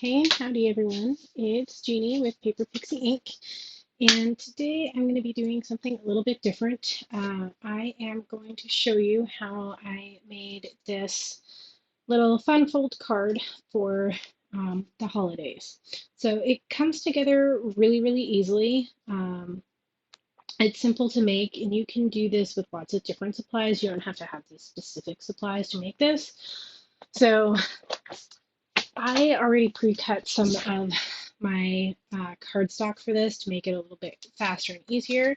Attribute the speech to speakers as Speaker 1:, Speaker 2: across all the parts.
Speaker 1: Hey, howdy everyone. It's Jeannie with Paper Pixie Ink, and today I'm going to be doing something a little bit different. I am going to show you how I made this little fun fold card for the holidays. So it comes together really easily. It's simple to make, and you can do this with lots of different supplies. You don't have to have these specific supplies to make this. So I already pre-cut some of my cardstock for this to make it a little bit faster and easier,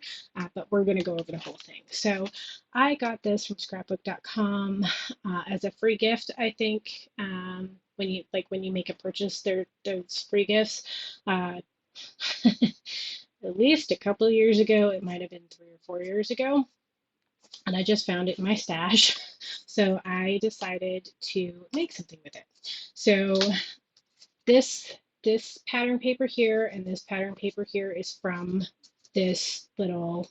Speaker 1: but we're going to go over the whole thing. So I got this from scrapbook.com as a free gift, I think. When you make a purchase, there's free gifts. Uh, at least a couple of years ago, it might have been 3 or 4 years ago, and I just found it in my stash. So I decided to make something with it. So this pattern paper here and this pattern paper here is from this little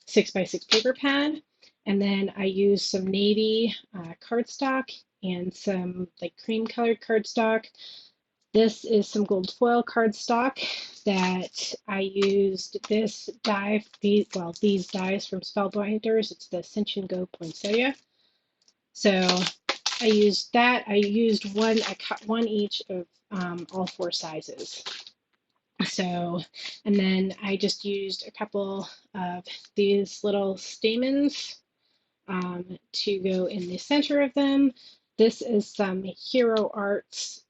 Speaker 1: 6x6 paper pad. And then I used some navy cardstock and some like cream colored cardstock. This is some gold foil cardstock that I used this die, these dies from Spellbinders. It's the Cinch and Go Poinsettia. So I used that. I cut one each of all 4 sizes. So, and then I just used a couple of these little stamens to go in the center of them. This is some Hero Arts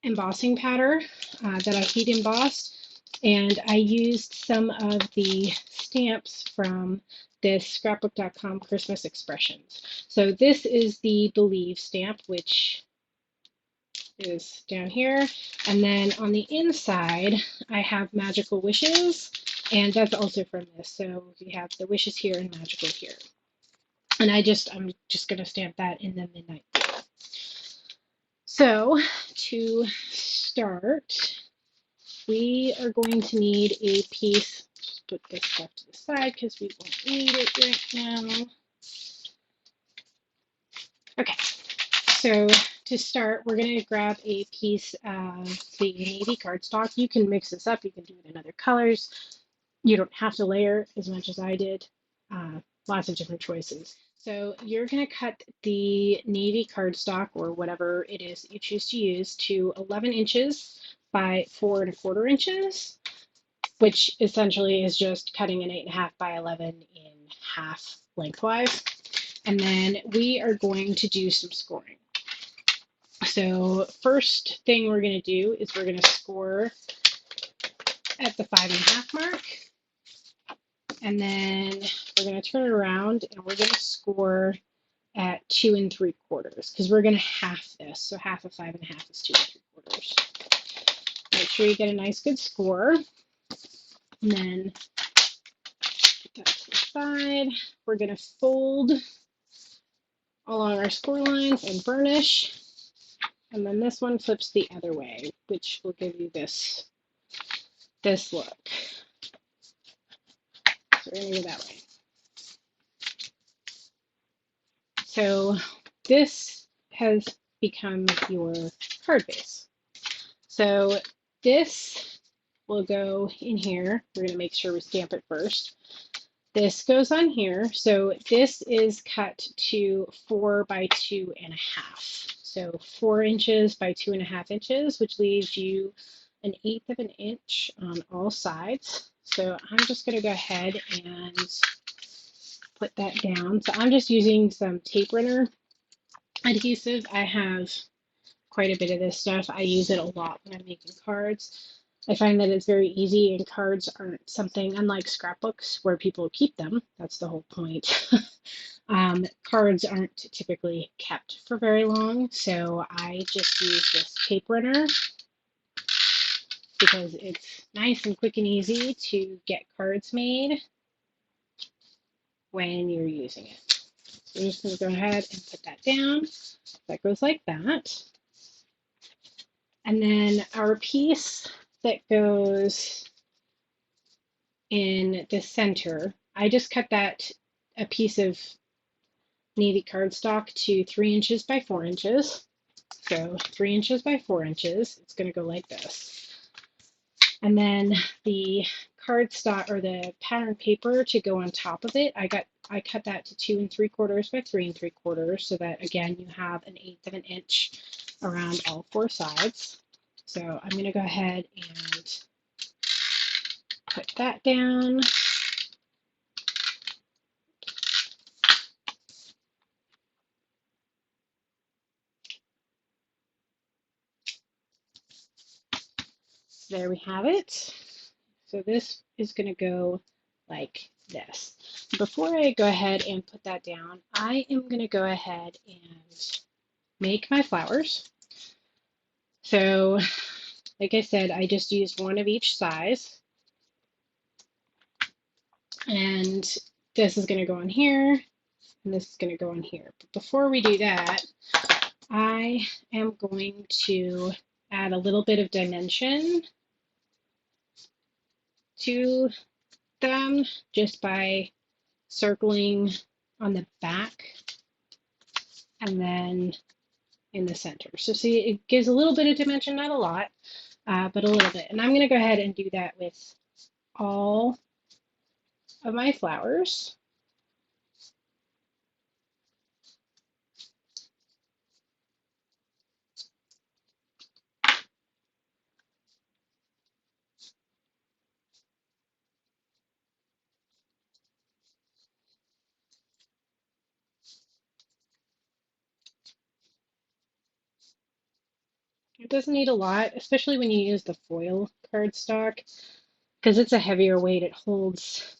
Speaker 1: embossing powder that I heat embossed, and I used some of the stamps from this scrapbook.com Christmas expressions. So this is the Believe stamp, which is down here, and then on the inside I have Magical Wishes, and that's also from this. So you have the wishes here and magical here, and I'm just going to stamp that in the midnight blue. So to start, we are going to need a piece. Just put this stuff to the side because we won't need it right now. Okay, so to start, we're going to grab a piece of the navy cardstock. You can mix this up. You can do it in other colors. You don't have to layer as much as I did. Lots of different choices. So you're going to cut the navy cardstock, or whatever it is that you choose to use, to 11 inches by 4 1/4 inches, which essentially is just cutting an 8.5 by 11 in half lengthwise. And then we are going to do some scoring. So first thing we're going to do is we're going to score at the 5.5 mark. And then we're going to turn it around and we're going to score at 2 3/4, because we're going to half this. So half of 5.5 is 2 3/4. Make sure you get a nice good score. And then put that to the side. We're going to fold along our score lines and burnish. And then this one flips the other way, which will give you this look. So we're going to go that way. So this has become your card base. So this will go in here. We're going to make sure we stamp it first. This goes on here. So this is cut to 4 by 2.5. So 4 inches by 2.5 inches, which leaves you 1/8 of an inch on all sides. So I'm just going to go ahead and put that down. So I'm just using some tape runner adhesive. I have quite a bit of this stuff. I use it a lot when I'm making cards. I find that it's very easy, and cards aren't something, unlike scrapbooks where people keep them. That's the whole point. Cards aren't typically kept for very long, so I just use this tape runner because it's nice and quick and easy to get cards made when you're using it. So we're just going to go ahead and put that down. That goes like that. And then our piece that goes in the center, I just cut that a piece of navy cardstock to 3 inches by 4 inches. So 3 inches by 4 inches. It's going to go like this. And then the cardstock or the pattern paper to go on top of it, I cut that to 2 3/4 by 3 3/4, so that again you have 1/8 of an inch around all 4 sides. So I'm going to go ahead and put that down. There we have it. So this is going to go like this. Before I go ahead and put that down, I am going to go ahead and make my flowers. So, like I said, I just used one of each size. And this is going to go on here, and this is going to go on here. But before we do that, I am going to add a little bit of dimension to them just by circling on the back and then in the center. So see, it gives a little bit of dimension, not a lot, but a little bit. And I'm going to go ahead and do that with all of my flowers. It doesn't need a lot, especially when you use the foil cardstock, because it's a heavier weight. It holds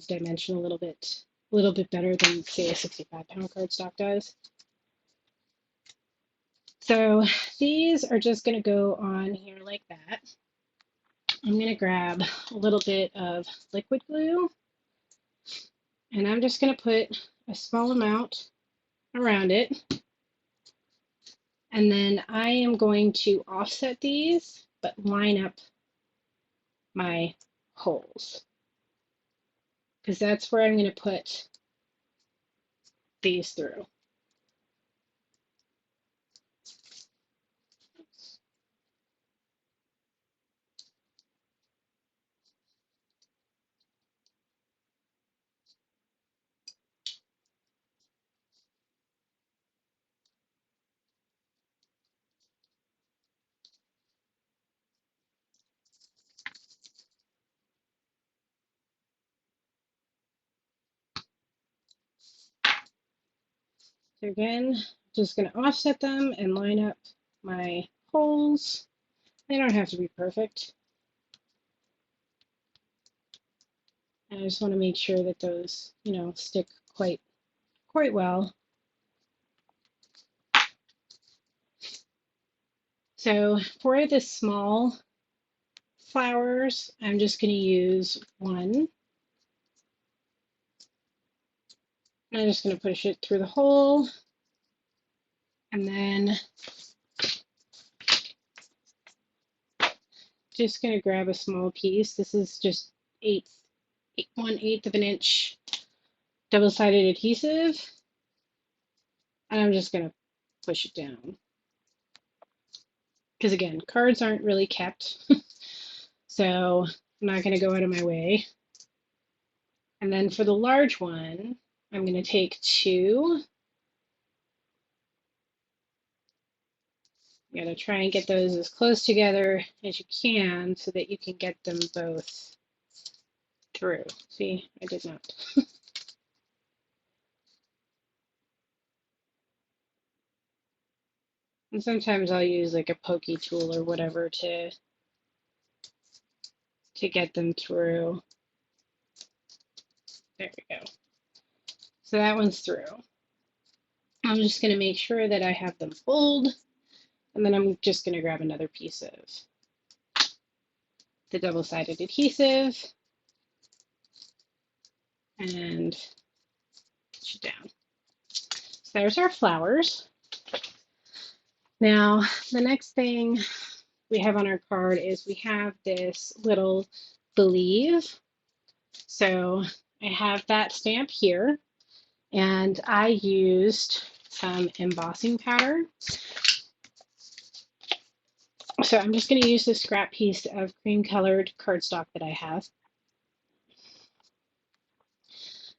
Speaker 1: dimension a little bit better than say a 65-pound cardstock does. So these are just going to go on here like that. I'm going to grab a little bit of liquid glue, and I'm just going to put a small amount around it. And then I am going to offset these, but line up my holes, because that's where I'm going to put these through. So again, just going to offset them and line up my holes. They don't have to be perfect. And I just want to make sure that those, stick quite well. So for the small flowers, I'm just going to use one. And I'm just going to push it through the hole. And then just going to grab a small piece. This is just 1/8 of an inch double-sided adhesive. And I'm just going to push it down. Because again, cards aren't really kept. So I'm not going to go out of my way. And then for the large one, I'm going to take 2. You got to try and get those as close together as you can so that you can get them both through. See, I did not. And sometimes I'll use like a pokey tool or whatever to get them through. There we go. So that one's through. I'm just going to make sure that I have them fold, and then I'm just going to grab another piece of the double-sided adhesive and push it down. So there's our flowers. Now, the next thing we have on our card is we have this little believe. So I have that stamp here, and I used some embossing powder. So I'm just going to use this scrap piece of cream colored cardstock that I have.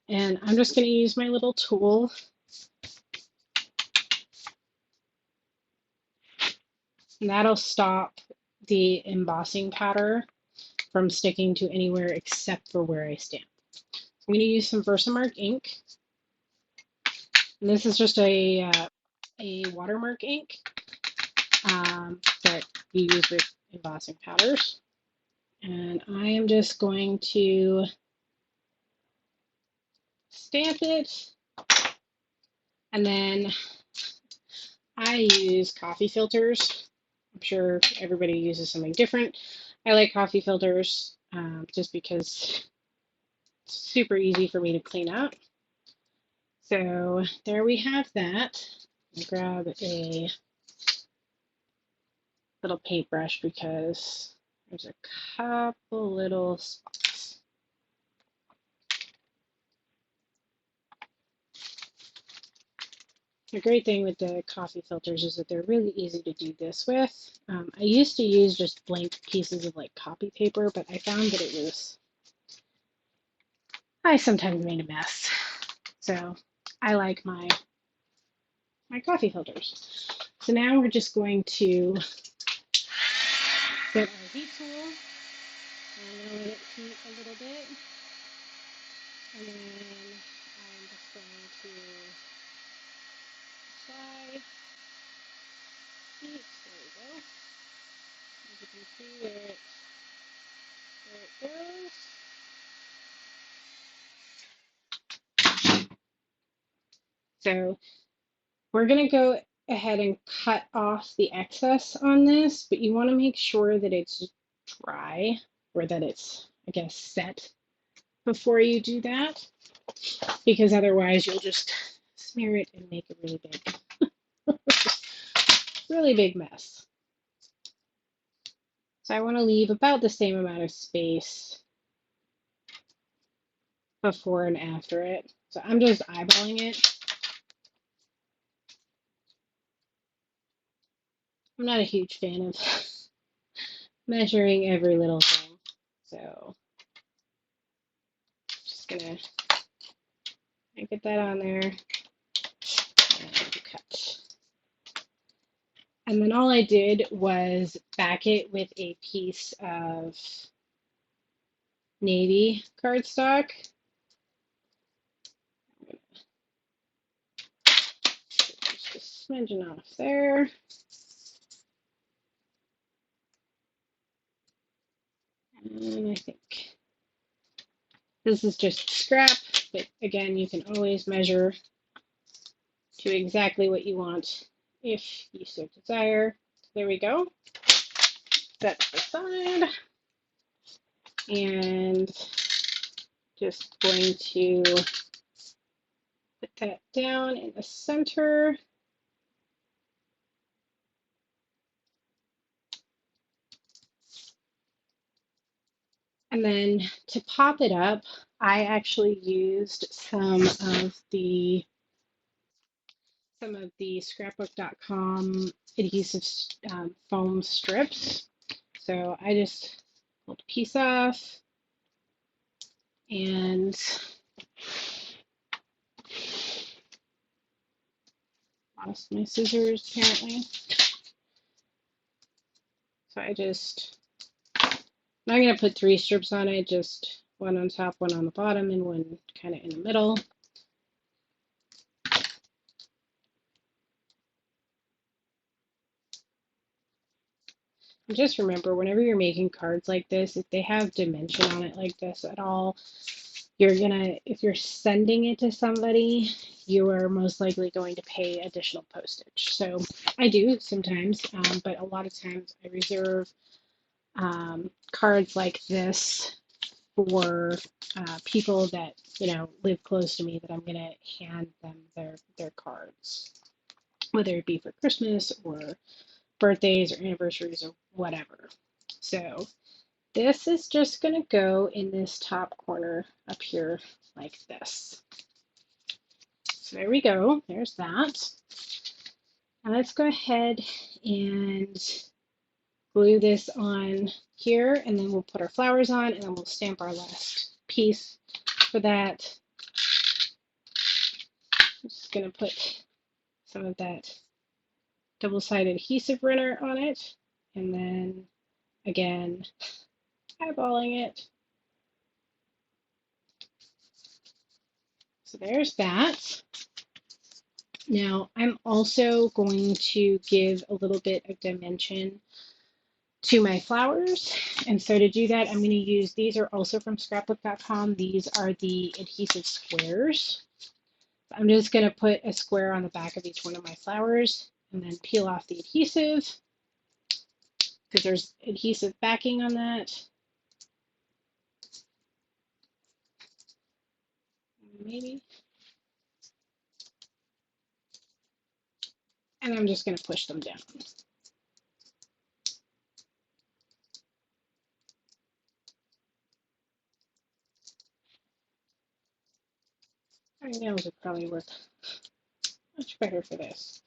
Speaker 1: And I'm just going to use my little tool. And that'll stop the embossing powder from sticking to anywhere except for where I stamp. I'm going to use some Versamark ink. And this is just a watermark ink that you use with embossing powders. And I am just going to stamp it. And then I use coffee filters. I'm sure everybody uses something different. I like coffee filters just because it's super easy for me to clean up. So there we have that. I'll grab a little paintbrush because there's a couple little spots. The great thing with the coffee filters is that they're really easy to do this with. I used to use just blank pieces of like copy paper, but I found that I sometimes made a mess. So I like my coffee filters. So now we're just going to get our heat tool. I'm going to let it heat a little bit. And then I'm just going to apply heat. There we go. As you can see where it goes. So we're going to go ahead and cut off the excess on this, but you want to make sure that it's dry or that it's, I guess, set before you do that, because otherwise you'll just smear it and make a really big mess. So I want to leave about the same amount of space before and after it. So I'm just eyeballing it. I'm not a huge fan of measuring every little thing. So just gonna get that on there and cut. And then all I did was back it with a piece of navy cardstock. Just smudging off there. And I think this is just scrap, but again, you can always measure to exactly what you want if you so desire. So there we go. Set aside. And just going to put that down in the center. And then to pop it up, I actually used some of the scrapbook.com adhesive foam strips. So I just pulled a piece off and lost my scissors apparently. So I'm not going to put 3 strips on it, just one on top, one on the bottom, and one kind of in the middle. And just remember, whenever you're making cards like this, if they have dimension on it like this at all, if you're sending it to somebody, you are most likely going to pay additional postage. So I do sometimes, but a lot of times I reserve cards like this for people that live close to me, that I'm going to hand them their cards, whether it be for Christmas or birthdays or anniversaries or whatever. So this is just going to go in this top corner up here like this. So there we go. There's that. Now let's go ahead and glue this on here, and then we'll put our flowers on, and then we'll stamp our last piece for that. I'm just going to put some of that double-sided adhesive runner on it, and then again eyeballing it. So there's that. Now I'm also going to give a little bit of dimension to my flowers, and so to do that I'm going to use, these are also from scrapbook.com, these are the adhesive squares. I'm just going to put a square on the back of each one of my flowers and then peel off the adhesive because there's adhesive backing on that. Maybe. And I'm just going to push them down. My nails would probably work much better for this.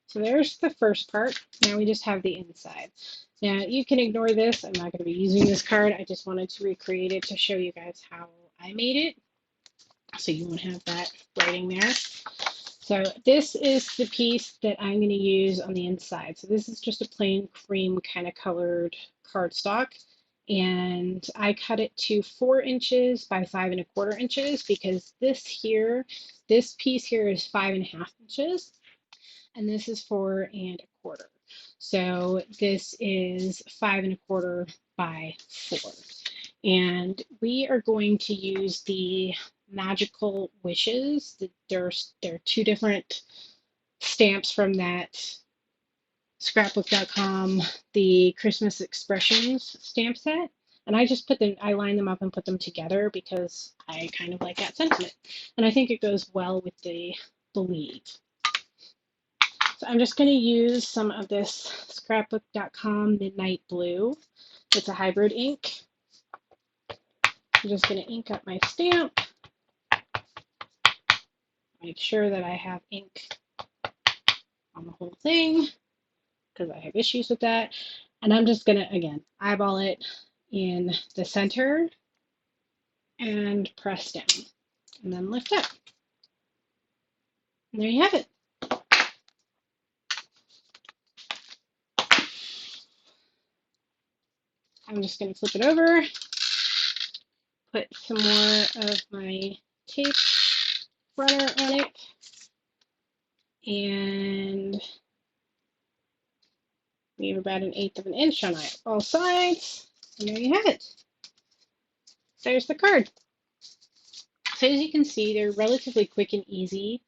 Speaker 1: So there's the first part. Now we just have the inside. Now you can ignore this. I'm not going to be using this card. I just wanted to recreate it to show you guys how I made it. So you won't have that writing there. So this is the piece that I'm going to use on the inside. So this is just a plain cream kind of colored cardstock. And I cut it to 4 inches by 5 1/4 inches because this piece here is 5 1/2 inches. And this is 4 1/4. So this is 5 1/4 by 4. And we are going to use the Magical Wishes. There are 2 different stamps from that scrapbook.com, the Christmas Expressions stamp set. And I just I line them up and put them together because I kind of like that sentiment. And I think it goes well with the Believe. So I'm just going to use some of this scrapbook.com Midnight Blue. It's a hybrid ink. I'm just going to ink up my stamp. Make sure that I have ink on the whole thing because I have issues with that. And I'm just going to, again, eyeball it in the center and press down and then lift up. And there you have it. I'm just going to flip it over, put some more of my tape runner on it, and leave about 1/8 of an inch on all sides, and there you have it. There's the card. So as you can see, they're relatively quick and easy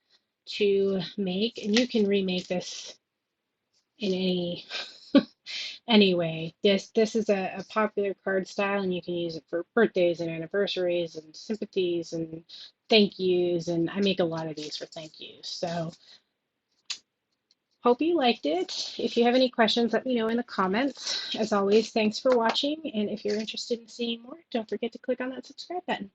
Speaker 1: to make, and you can remake this in any way. This is a popular card style, and you can use it for birthdays and anniversaries and sympathies and thank yous, and I make a lot of these for thank yous. So hope you liked it. If you have any questions, let me know in the comments. As always, thanks for watching, and if you're interested in seeing more, don't forget to click on that subscribe button.